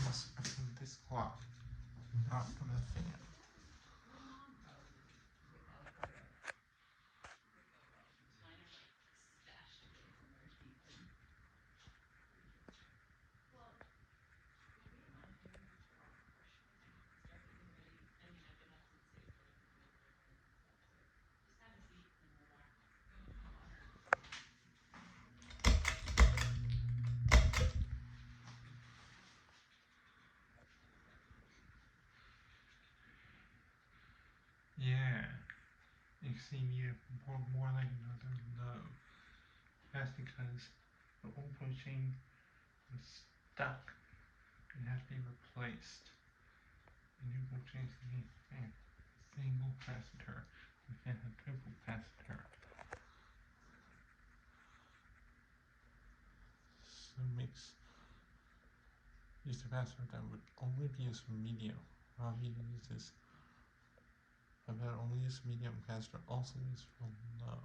is from this clock, not from the fan. Yeah, you see me more like another low. That's because the old pushing was stuck and has to be replaced. The new pushing is the fan. Single capacitor. The fan has triple capacitor. So it makes use the capacitor that would only be used for medium. Medium uses that only use medium capacitor also used for low.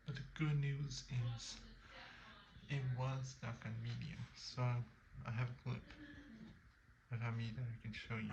But the good news is it was stuck on medium, so I have a clip of how medium I can show you.